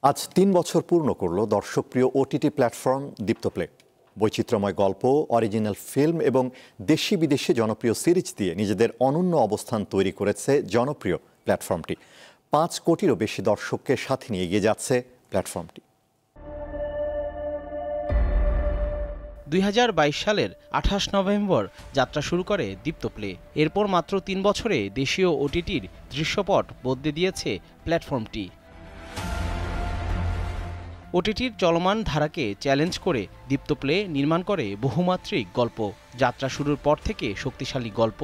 আজ ৩ বছর পূর্ণ করল দর্শকপ্রিয় ওটিটি প্ল্যাটফর্ম দীপ্ত প্লে। বৈচিত্র্যময় গল্প, অরিজিনাল ফিল্ম এবং দেশি বিদেশি জনপ্রিয় সিরিজ দিয়ে নিজেদের অনন্য অবস্থান তৈরি করেছে জনপ্রিয় প্ল্যাটফর্মটি। ৫ কোটিরও বেশি দর্শককে সাথে নিয়ে এগিয়ে যাচ্ছে প্ল্যাটফর্মটি। ২০২২ সালের ২৮ নভেম্বর যাত্রা শুরু করে দীপ্ত প্লে। এরপর মাত্র ৩ বছরে দেশীয় ওটিটির দৃশ্যপট বদলে দিয়েছে প্ল্যাটফর্মটি। ওটিটির চলমান ধারাকে চ্যালেঞ্জ করে দীপ্ত প্লে নির্মাণ করে বহুমাত্রিক গল্প। যাত্রা শুরুর পর থেকে শক্তিশালী গল্প,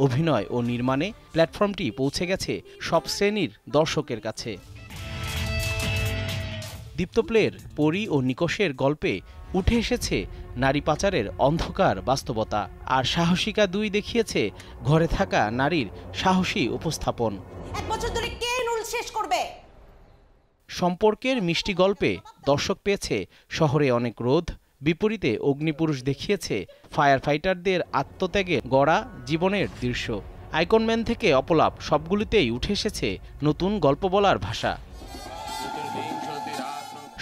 অভিনয় ও নির্মাণে প্ল্যাটফর্মটি পৌঁছে গেছে সব শ্রেণীর দর্শকের কাছে। দীপ্ত প্লের পরী ও নিকষের গল্পে উঠে এসেছে নারী পাচারের অন্ধকার বাস্তবতা, আর সাহসিকা ২ দেখিয়েছে ঘরে থাকা নারীর সাহসী উপস্থাপন। ১ বছর ধরে কে রুল শেষ করবে? সম্পর্কের মিষ্টি গল্পে দর্শক পেয়েছে শহরে অনেক রোধ, বিপরীতে অগ্নিপুরুষ দেখিয়েছে ফায়ার ফাইটারদের আত্মত্যাগে গড়া জীবনের দৃশ্য। আইকনম্যান থেকে অপলাপ সবগুলিতেই উঠে এসেছে নতুন গল্প বলার ভাষা।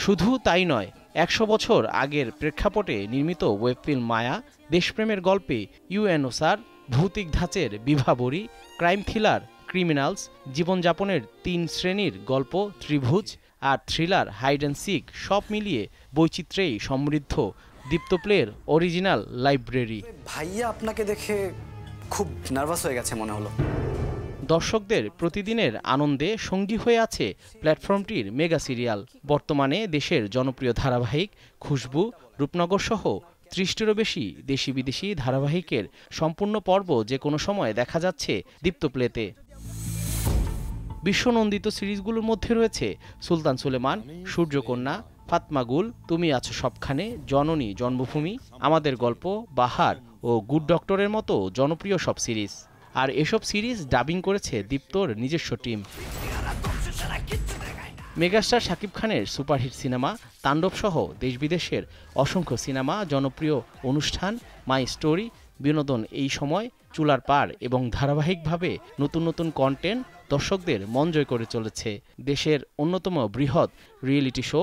শুধু তাই নয়, ১০০ বছর আগের প্রেক্ষাপটে নির্মিত ওয়েব ফিল্ম মায়া, দেশপ্রেমের গল্পে ইউএনওসার, ভৌতিক ধাঁচের বিভাবরী, ক্রাইম থ্রিলার ক্রিমিনালস, জীবনযাপনের ৩ শ্রেণীর গল্প ত্রিভুজ, আর থ্রিলার হাইড অ্যান্ড সিক, সব মিলিয়ে বৈচিত্র্যেই সমৃদ্ধ দীপ্ত প্লের অরিজিনাল লাইব্রেরি। ভাইয়া আপনাকে দেখে খুব নার্ভাস হয়ে গেছে মনে হলো। দর্শকদের প্রতিদিনের আনন্দে সঙ্গী হয়ে আছে প্ল্যাটফর্মটির মেগা সিরিয়াল। বর্তমানে দেশের জনপ্রিয় ধারাবাহিক খুশবু, রূপনগর সহ ৩০টিরও বেশি দেশি বিদেশি ধারাবাহিকের সম্পূর্ণ পর্ব যে কোনো সময় দেখা যাচ্ছে দীপ্ত প্লেতে। বিশ্বনন্দিত সিরিজগুলোর মধ্যে রয়েছে সুলতান সুলেমান, সূর্যকন্যা, ফাতমাগুল, তুমি আছো সবখানে, জননী জন্মভূমি, আমাদের গল্প, বাহার ও গুড ডক্টরের মতো জনপ্রিয় সব সিরিজ। আর এসব সিরিজ ডাবিং করেছে দীপ্তর নিজস্ব টিম। মেগাস্টার শাকিব খানের সুপারহিট সিনেমা তাণ্ডব সহ দেশ বিদেশের অসংখ্য সিনেমা, জনপ্রিয় অনুষ্ঠান, মাই স্টোরি, বিনোদন এই সময়, চুলার পার এবং ধারাবাহিকভাবে নতুন নতুন কন্টেন্ট দর্শকদের মন জয় করে চলেছে। দেশের অন্যতম বৃহৎ রিয়েলিটি শো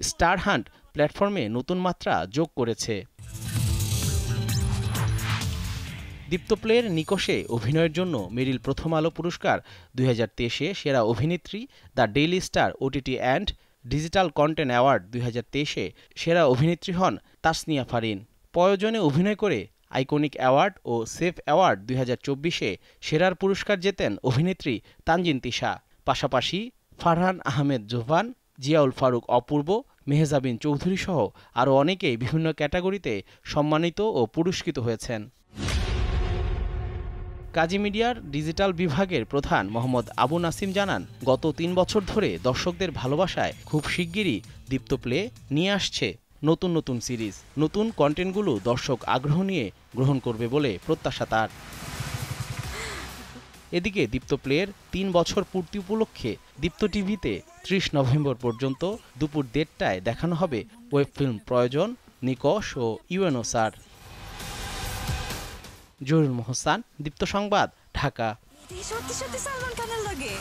স্টার হান্ট প্ল্যাটফর্মে নতুন মাত্রা যোগ করেছে। দীপ্ত প্লের নিকষে অভিনয়ের জন্য মেরিল প্রথম আলো পুরস্কার ২০২৩-এ সেরা অভিনেত্রী, the Daily Star OTT and digital content award ২০২৩-এ সেরা অভিনেত্রী হন তাসনিয়া ফারিন। প্রয়োজনে অভিনয় করে আইকনিক অ্যাওয়ার্ড ও সেফ অ্যাওয়ার্ড ২০২৪-এ সেরার পুরস্কার জেতেন অভিনেত্রী তানজিন তিশা। পাশাপাশি ফারহান আহমেদ জোভান, জিয়াউল ফারুক অপূর্ব, মেহজাবিন চৌধুরী সহ আরও অনেকেই বিভিন্ন ক্যাটাগরিতে সম্মানিত ও পুরস্কৃত হয়েছেন। কাজী মিডিয়ার ডিজিটাল বিভাগের প্রধান মোহাম্মদ আবু নাসিম জানান, গত ৩ বছর ধরে দর্শকদের ভালোবাসায় খুব শিগগিরই দীপ্ত প্লে নিয়ে আসছে নতুন নতুন সিরিজ। নতুন কন্টেন্টগুলো দর্শক আগ্রহ নিয়ে গ্রহণ করবে বলে প্রত্যাশা তার। এদিকে দীপ্ত প্লের ৩ বছর পূর্তি উপলক্ষে দীপ্ত টিভিতে ৩০ নভেম্বর পর্যন্ত দুপুর ১:৩০টায় দেখানো হবে ওয়েব ফিল্ম প্রয়োজন, নিকষ ও ইউএনওসার। জহিরুল মোহসান, দীপ্ত সংবাদ, ঢাকা। সত্যি সত্যি সালমান খানের লাগে।